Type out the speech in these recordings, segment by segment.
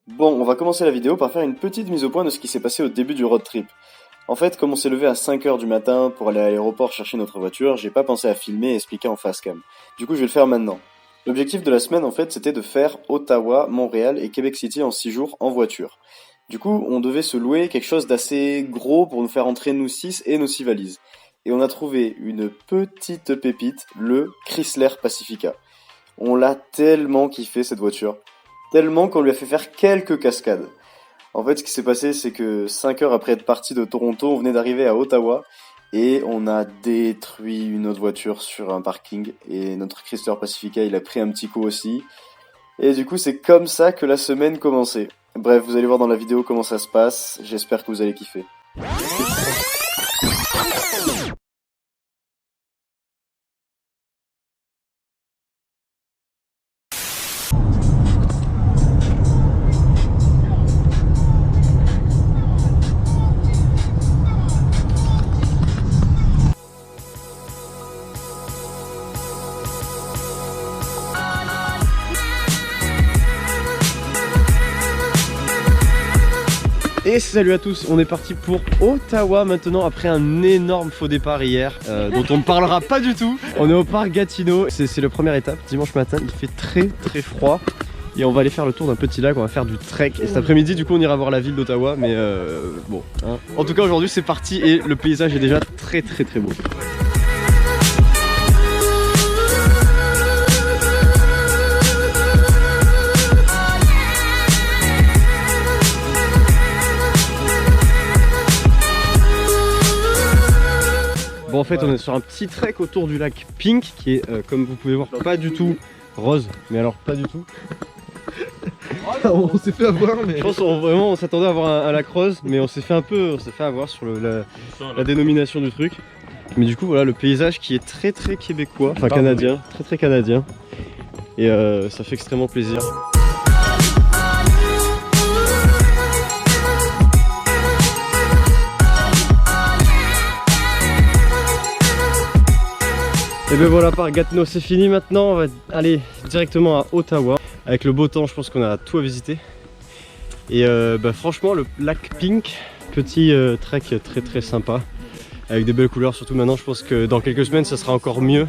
Bon, on va commencer la vidéo par faire une petite mise au point de ce qui s'est passé au début du road trip. En fait, comme on s'est levé à 5h du matin pour aller à l'aéroport chercher notre voiture, j'ai pas pensé à filmer et expliquer en face cam. Du coup, je vais le faire maintenant. L'objectif de la semaine, en fait, c'était de faire Ottawa, Montréal et Québec City en 6 jours en voiture. Du coup, on devait se louer quelque chose d'assez gros pour nous faire entrer nous 6 et nos 6 valises. Et on a trouvé une petite pépite, le Chrysler Pacifica. On l'a tellement kiffé cette voiture. Tellement qu'on lui a fait faire quelques cascades. En fait, ce qui s'est passé, c'est que 5 heures après être parti de Toronto, on venait d'arriver à Ottawa et on a détruit une autre voiture sur un parking. Et notre Chrysler Pacifica, il a pris un petit coup aussi. Et du coup, c'est comme ça que la semaine commençait. Bref, vous allez voir dans la vidéo comment ça se passe. J'espère que vous allez kiffer. Et salut à tous, on est parti pour Ottawa maintenant après un énorme faux départ hier dont on ne parlera pas du tout. On est au parc Gatineau, c'est la première étape, dimanche matin, il fait très froid et on va aller faire le tour d'un petit lac, on va faire du trek. Et cet après-midi du coup on ira voir la ville d'Ottawa mais bon hein. En tout cas aujourd'hui c'est parti et le paysage est déjà très beau. Bon en fait on est sur un petit trek autour du lac Pink qui est comme vous pouvez voir pas du tout rose, mais alors pas du tout. On s'est fait avoir mais... Je pense vraiment on s'attendait à avoir un lac rose mais on s'est fait avoir sur la dénomination du truc. Mais du coup voilà le paysage qui est très québécois, enfin canadien, très canadien. Et ça fait extrêmement plaisir. Et ben voilà, par Gatineau c'est fini maintenant, on va aller directement à Ottawa. Avec le beau temps je pense qu'on a tout à visiter. Et franchement le lac Pink, petit trek très sympa. Avec des belles couleurs, surtout maintenant je pense que dans quelques semaines ça sera encore mieux.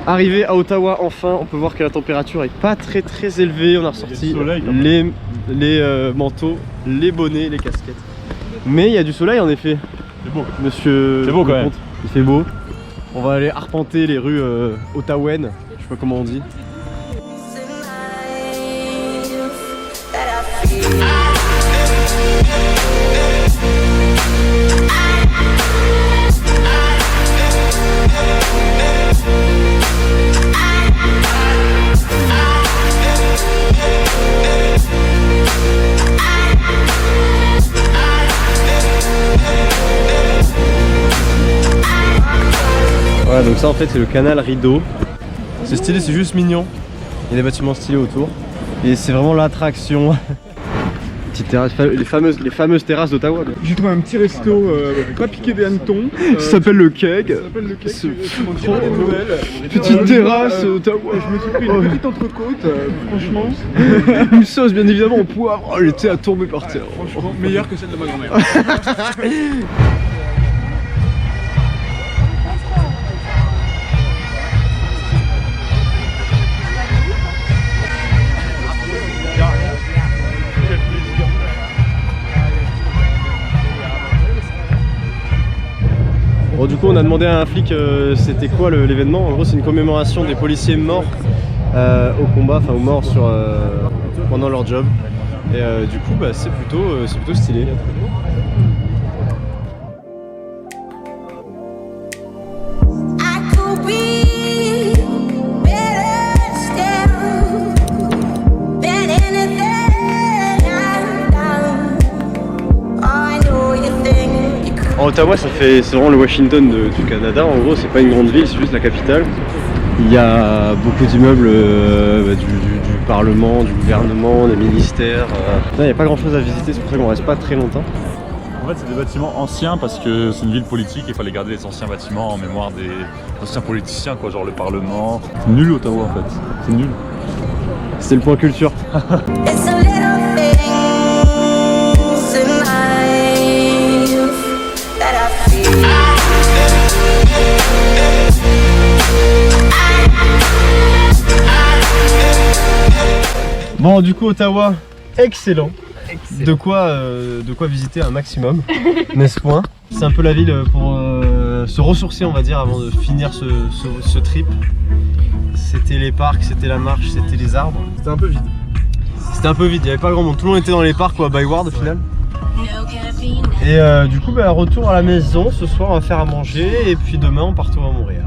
Arrivé à Ottawa enfin, on peut voir que la température est pas très élevée. On a ressorti les manteaux, les bonnets, les casquettes. Mais il y a du soleil en effet. C'est beau. Monsieur. C'est beau quand même. Il fait beau. On va aller arpenter les rues ottawaennes. Je sais pas comment on dit. Voilà, donc ça en fait c'est le canal Rideau. C'est stylé, c'est juste mignon. Il y a des bâtiments stylés autour. Et c'est vraiment l'attraction. Petite terrasse, les fameuses terrasses d'Ottawa. J'ai trouvé un petit resto pas piqué des hannetons. Ça s'appelle le Keg. Petite terrasse d'Ottawa. Je me suis pris une petite entrecôte, franchement. Une sauce bien évidemment en poivre. Oh, elle était à tomber par terre. Franchement, meilleure que celle de ma grand-mère. Bon, du coup on a demandé à un flic c'était quoi l'événement. En gros c'est une commémoration des policiers morts au combat, enfin aux morts pendant leur job. Et du coup c'est plutôt stylé. Ottawa c'est vraiment le Washington du Canada, en gros c'est pas une grande ville, c'est juste la capitale. Il y a beaucoup d'immeubles du Parlement, du gouvernement, des ministères. Là il n'y a pas grand chose à visiter, c'est pour ça qu'on reste pas très longtemps. fait, c'est des bâtiments anciens parce que c'est une ville politique et il fallait garder les anciens bâtiments en mémoire des anciens politiciens, quoi, genre le Parlement. Nul Ottawa en fait, c'est nul. C'était le point culture. It's a little things in life that I feel. Bon, du coup, Ottawa, excellent. De quoi visiter un maximum, n'est-ce point? C'est un peu la ville pour se ressourcer, on va dire, avant de finir ce trip. C'était les parcs, c'était la marche, c'était les arbres. C'était un peu vide. C'était un peu vide, il n'y avait pas grand monde. Tout le monde était dans les parcs ou à Byward au final. Et du coup, retour à la maison. Ce soir, on va faire à manger. Et puis demain, on part à Montréal.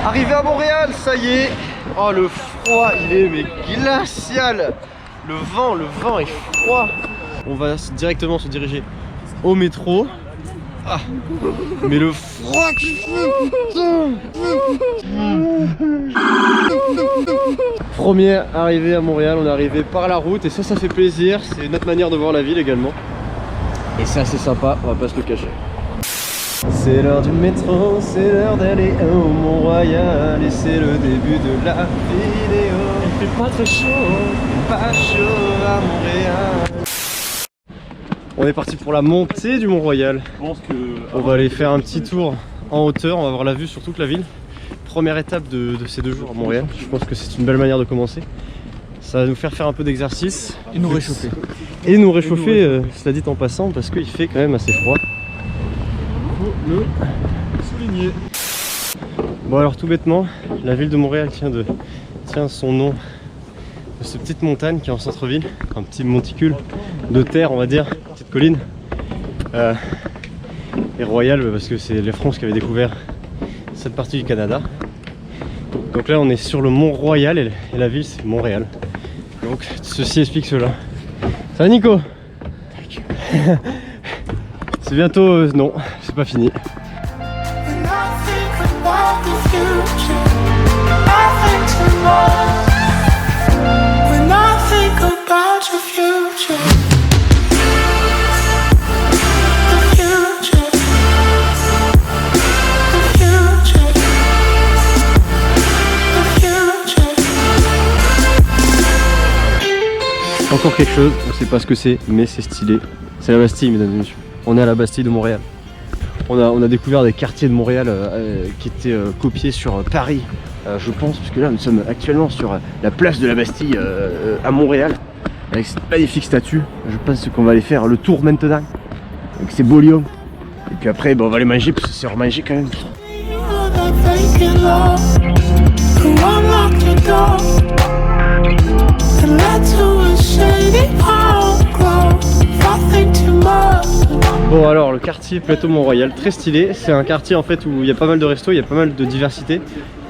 Arrivé à Montréal, ça y est. Oh, le froid, il est mais glacial. Le vent est froid. On va directement se diriger au métro. Ah, mais le froid qu'il fait, putain. Première arrivée à Montréal, on est arrivé par la route et ça fait plaisir. C'est notre manière de voir la ville également. Et c'est assez sympa, on va pas se le cacher. C'est l'heure du métro, c'est l'heure d'aller au Mont-Royal et c'est le début de la vidéo. Il fait pas très chaud, il fait pas chaud à Montréal. On est parti pour la montée du Mont-Royal. On va aller faire un petit tour en hauteur, on va voir la vue sur toute la ville. Première étape de ces 2 jours à Montréal. Je pense que c'est une belle manière de commencer. Ça va nous faire un peu d'exercice. Et nous réchauffer. Et nous réchauffer, cela dit en passant, parce qu'il fait quand même assez froid. Le souligner. Bon alors tout bêtement, la ville de Montréal tient son nom de cette petite montagne qui est en centre-ville, un petit monticule de terre on va dire, une petite colline. Et Royal parce que c'est les France qui avaient découvert cette partie du Canada. Donc là on est sur le Mont Royal et la ville c'est Montréal. Donc ceci explique cela. Ça va Nico? C'est bientôt... non, c'est pas fini. When I think about the future, I think tomorrow. When I think about your future, the future, the future, the future. Encore quelque chose, on sait pas ce que c'est, mais c'est stylé. C'est la Bastille, mesdames et messieurs. On est à la Bastille de Montréal. On a découvert des quartiers de Montréal qui étaient copiés sur Paris, je pense, puisque là nous sommes actuellement sur la place de la Bastille à Montréal, avec cette magnifique statue. Je pense qu'on va aller faire le tour maintenant, avec ces beaux lions. Et puis après, on va les manger, parce que c'est remanger quand même. Bon alors le quartier Plateau Mont-Royal, très stylé. C'est un quartier en fait où il y a pas mal de restos, il y a pas mal de diversité.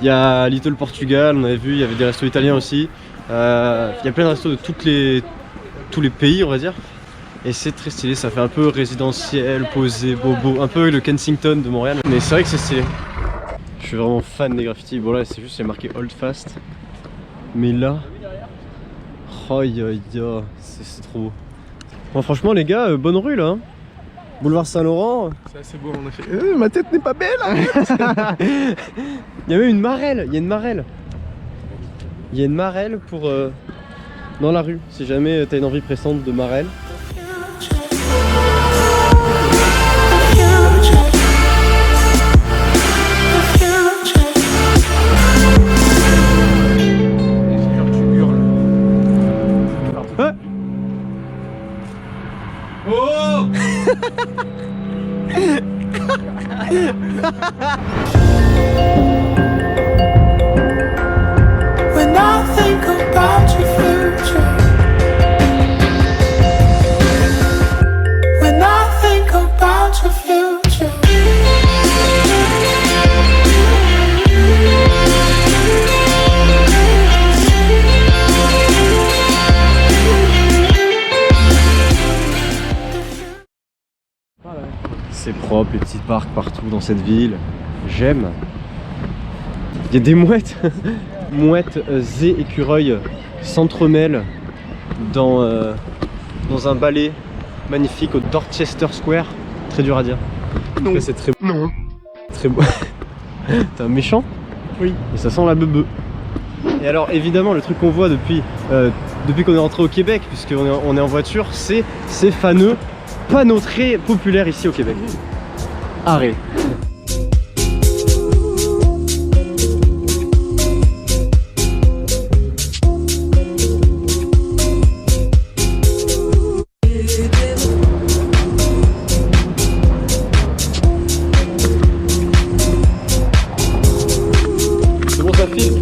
Il y a Little Portugal, on avait vu, il y avait des restos italiens aussi. Il y a plein de restos de tous les pays on va dire. Et c'est très stylé, ça fait un peu résidentiel, posé, bobo, un peu le Kensington de Montréal. Mais c'est vrai que c'est stylé. Je suis vraiment fan des graffitis. Bon là c'est juste, c'est marqué Old Fast. Mais là, c'est trop beau. Bon, franchement les gars, bonne rue là. Boulevard Saint-Laurent. C'est assez beau en effet. Ma tête n'est pas belle. Il y a même une marelle, il y a une marelle. Il y a une marelle pour dans la rue, si jamais tu as une envie pressante de marelle. When I think about your future, when I think about your future. C'est propre, les petits parcs partout dans cette ville. J'aime. Il y a des mouettes. Mouettes et écureuils s'entremêlent dans dans un ballet magnifique au Dorchester Square. Très dur à dire. Non. C'est très beau. Non. Très beau. T'es un méchant? Oui. Et ça sent la bebe. Et alors évidemment le truc qu'on voit depuis qu'on est rentré au Québec, puisqu'on est en voiture, c'est ces fameux panneaux très populaires ici au Québec. Arrêt. C'est bon, ça file.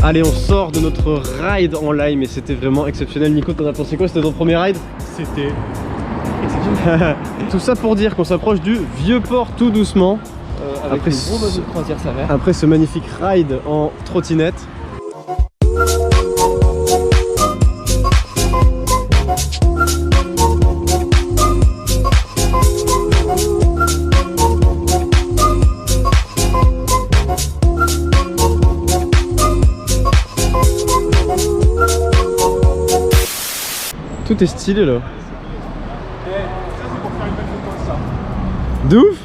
Allez, on sort de notre ride en Lime et c'était vraiment exceptionnel. Nico, t'en as pensé quoi? C'était ton premier ride? C'était exceptionnel. Tout ça pour dire qu'on s'approche du Vieux-Port tout doucement. Avec Après une gros bateau de croisière s'avère. Après ce magnifique ride en trottinette. Tout est stylé là. De ouf.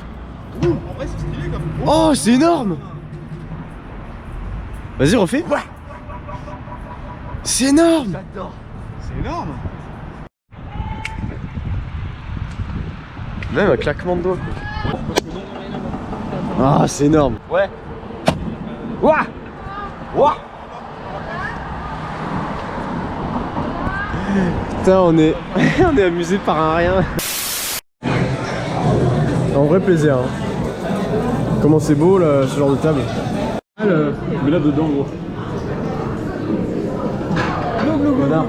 En vrai, c'est stylé comme. Oh, c'est énorme. Vas-y, refais. Ouais. C'est énorme. J'adore. C'est énorme. Même un claquement de doigts. Ah, c'est énorme. Ouais. Ouah. Ouah. Putain, on est amusé par un rien. En vrai plaisir. Hein. Comment c'est beau là, ce genre de table. Mais là dedans, gros. Connard.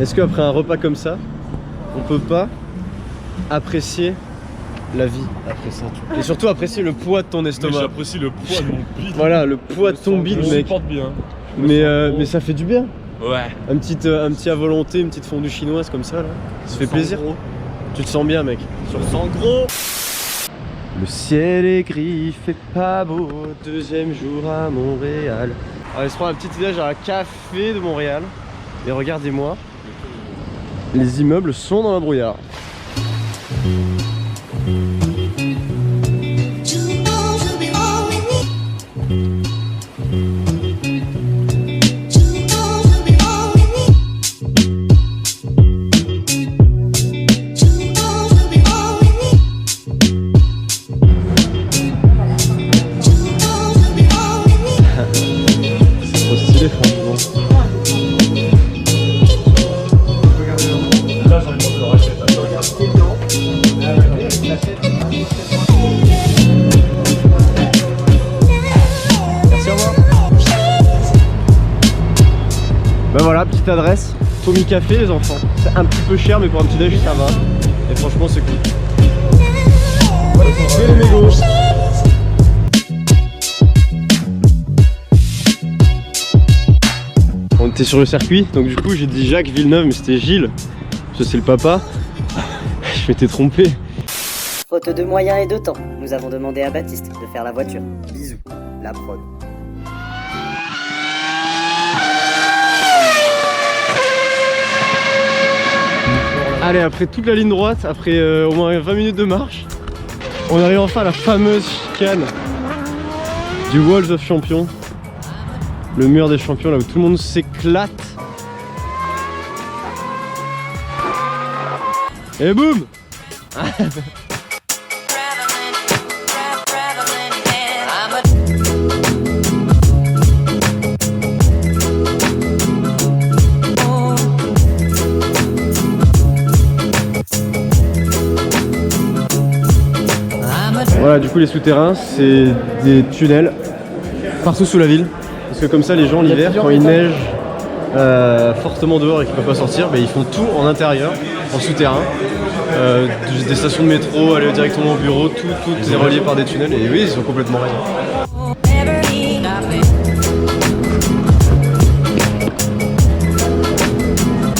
Est-ce qu'après un repas comme ça, on peut pas apprécier la vie après ça? Et surtout apprécier le poids de ton Mais estomac. j'apprécie le poids de mon bide. Voilà, le poids de ton bide, Je mec. supporte bien. Mais ça fait du bien. Ouais. Un petit à volonté, une petite fondue chinoise comme ça là. Ça fait plaisir. Gros. Tu te sens bien, mec. Je sens gros. Le ciel est gris, il fait pas beau, deuxième jour à Montréal. Allez, se prend un petit déj à un café de Montréal. Et regardez-moi, les immeubles sont dans la brouillard. C'est trop stylé, franchement. Là, j'ai envie de le racheter. Merci, au revoir. Bah voilà, petite adresse, Tommy Café les enfants. C'est un petit peu cher mais pour un petit déj ça va. Et franchement c'est cool. C'est les mégots. On était sur le circuit, donc du coup j'ai dit Jacques Villeneuve mais c'était Gilles. Ça c'est le papa. Je m'étais trompé. Faute de moyens et de temps, nous avons demandé à Baptiste de faire la voiture. Bisous, la prod. Allez, après toute la ligne droite, après au moins 20 minutes de marche, on arrive enfin à la fameuse chicane du Walls of Champions. Le mur des champions, là où tout le monde s'éclate. Et boum. Voilà, du coup les souterrains, c'est des tunnels partout sous la ville. Parce que comme ça les gens l'hiver, quand il neige fortement dehors et qui ne peuvent pas sortir, ils font tout en intérieur, en souterrain. Des stations de métro, aller directement au bureau, tout est relié par des tunnels et oui, ils ont complètement raison.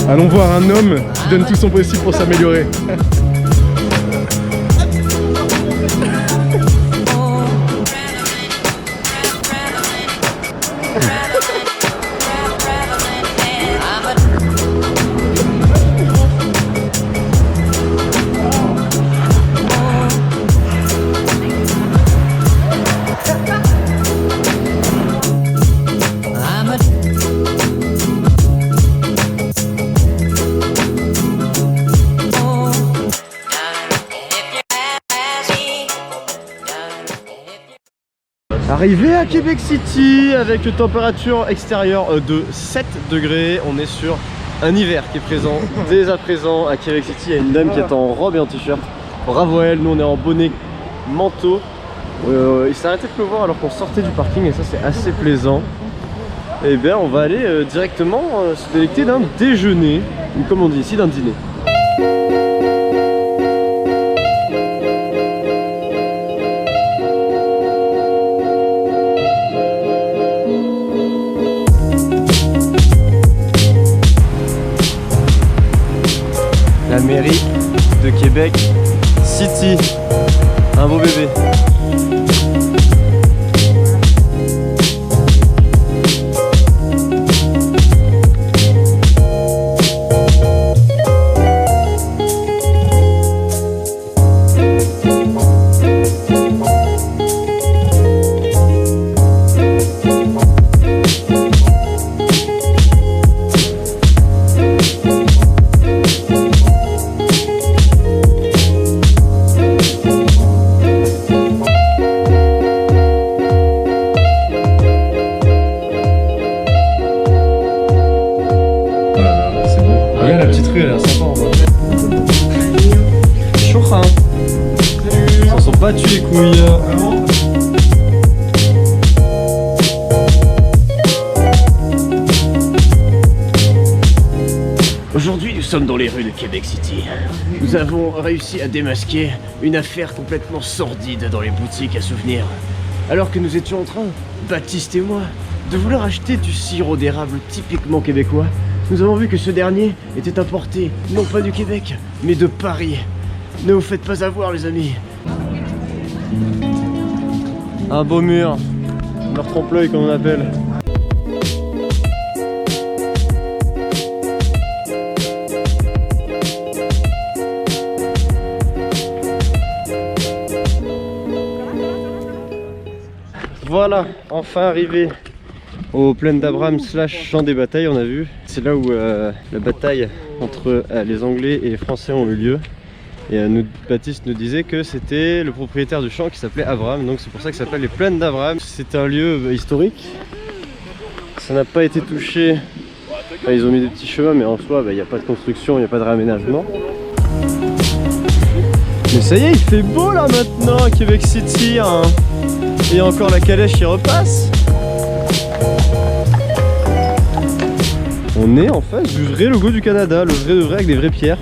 Allons voir un homme qui donne tout son possible pour s'améliorer. Arrivé à Québec City avec une température extérieure de 7 degrés, on est sur un hiver qui est présent dès à présent à Québec City. Il y a une dame qui est en robe et en t-shirt, bravo à elle, nous on est en bonnet manteau. Il s'est arrêté de pleuvoir alors qu'on sortait du parking et ça c'est assez plaisant. Et bien on va aller directement se délecter d'un déjeuner, ou comme on dit ici d'un dîner. La mairie de Québec City, un beau bébé. Battu les couilles. Aujourd'hui, nous sommes dans les rues de Québec City. Nous avons réussi à démasquer une affaire complètement sordide dans les boutiques à souvenirs. Alors que nous étions en train, Baptiste et moi, de vouloir acheter du sirop d'érable typiquement québécois, nous avons vu que ce dernier était importé, non pas du Québec, mais de Paris. Ne vous faites pas avoir, les amis. Un beau mur, leur trompe-l'œil comme on appelle. Voilà, enfin arrivé aux plaines d'Abraham / champ des batailles, on a vu. C'est là où la bataille entre les Anglais et les Français ont eu lieu. Et Baptiste nous disait que c'était le propriétaire du champ qui s'appelait Abraham, donc c'est pour ça que ça s'appelle les plaines d'Abraham. C'est un lieu historique, ça n'a pas été touché, enfin, ils ont mis des petits chemins mais en soi il n'y a pas de construction, il n'y a pas de réaménagement. Mais ça y est, il fait beau là maintenant à Québec City, hein. Et encore la calèche qui repasse. On est en face du vrai logo du Canada, le vrai de vrai avec des vraies pierres.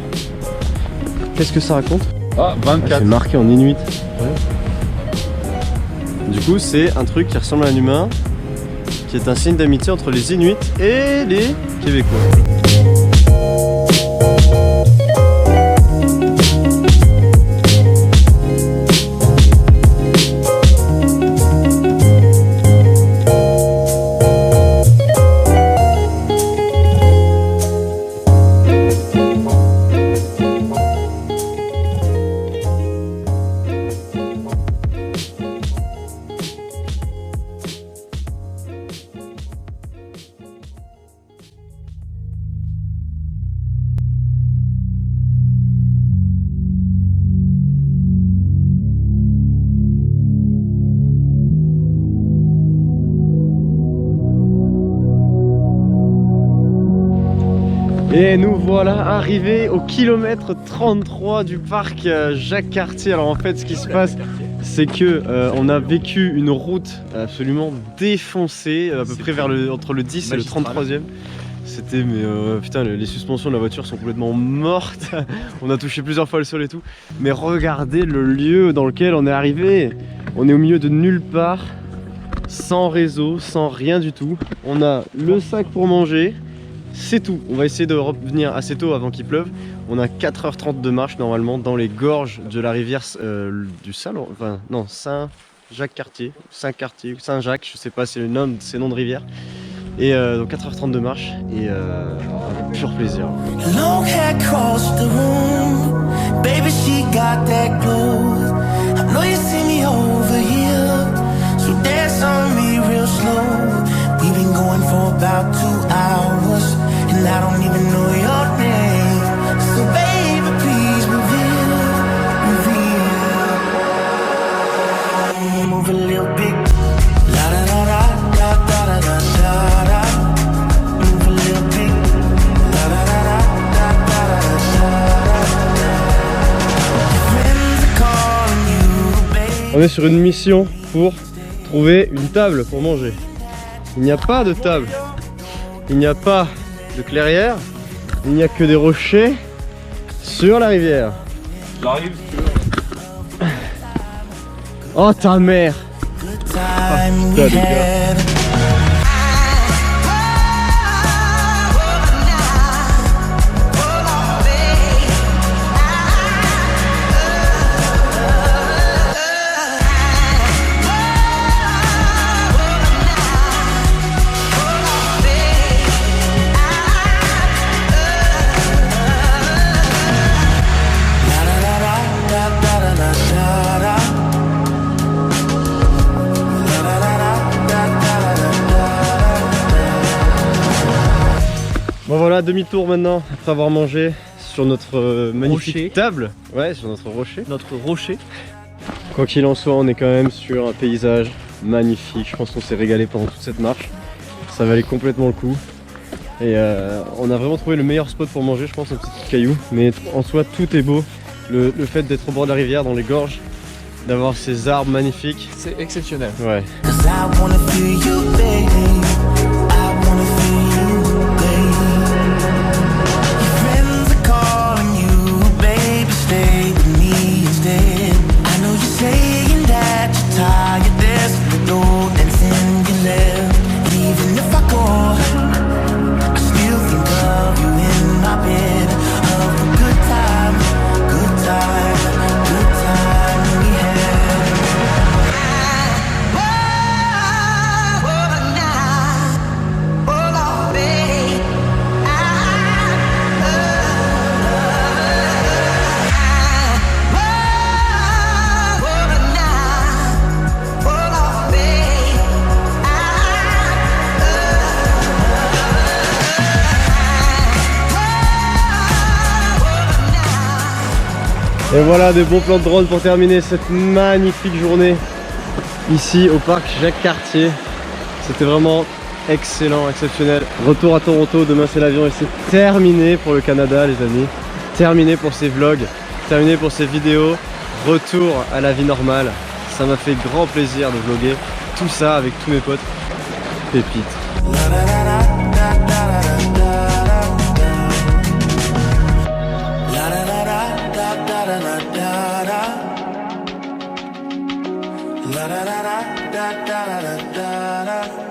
Qu'est-ce que ça raconte? Ah, 24. C'est marqué en inuit. Ouais. Du coup, c'est un truc qui ressemble à un humain, qui est un signe d'amitié entre les Inuits et les Québécois. Et nous voilà arrivés au kilomètre 33 du parc Jacques-Cartier. Alors en fait ce qui se passe c'est que on a vécu une route absolument défoncée à peu près vers entre le 10 et le 33e. C'était mais putain les suspensions de la voiture sont complètement mortes. On a touché plusieurs fois le sol et tout. Mais regardez le lieu dans lequel on est arrivé. On est au milieu de nulle part, sans réseau, sans rien du tout. On a le sac pour manger, c'est tout. On va essayer de revenir assez tôt avant qu'il pleuve. On a 4h30 de marche normalement dans les gorges de la rivière du Salon, enfin non, Saint-Jacques-Cartier, Saint-Cartier, Saint-Jacques, je sais pas, c'est le nom de rivière. Et donc 4h30 de marche et un pur plaisir. Long hair across the room, baby she got that glow. I know you see me over here, so dance on me real slow. We've been going for about 2 hours, and I don't even know your name. So baby please reveal, move a little bit. La da da da da da da da da. Move a little bit. La da da da da da da da. On est sur une mission pour trouver une table pour manger. Il n'y a pas de table, il n'y a pas de clairière, il n'y a que des rochers sur la rivière. J'arrive. Oh ta mère! Time putain we de gars. had. Bon voilà, demi-tour maintenant, après avoir mangé sur notre magnifique Rocher. table. Ouais, sur notre rocher. Notre rocher. Quoi qu'il en soit, on est quand même sur un paysage magnifique. Je pense qu'on s'est régalé pendant toute cette marche. Ça valait complètement le coup. Et on a vraiment trouvé le meilleur spot pour manger, je pense, un petit caillou. Mais en soi, tout est beau. Le fait d'être au bord de la rivière, dans les gorges, d'avoir ces arbres magnifiques. C'est exceptionnel. Ouais. 'Cause I wanna feel you, baby. I wanna feel you, baby. Your friends are calling you, baby. Stay with me instead. I know you're saying that you're tired. There's the door dancing you left. And even if I go, I still think of you in my bed. Of the good time we had. Et voilà des bons plans de drone pour terminer cette magnifique journée ici au parc Jacques-Cartier. C'était vraiment excellent, exceptionnel. Retour à Toronto, demain c'est l'avion et c'est terminé pour le Canada les amis. Terminé pour ces vlogs, terminé pour ces vidéos. Retour à la vie normale. Ça m'a fait grand plaisir de vlogger tout ça avec tous mes potes. Pépite. La da da da da da da da da da.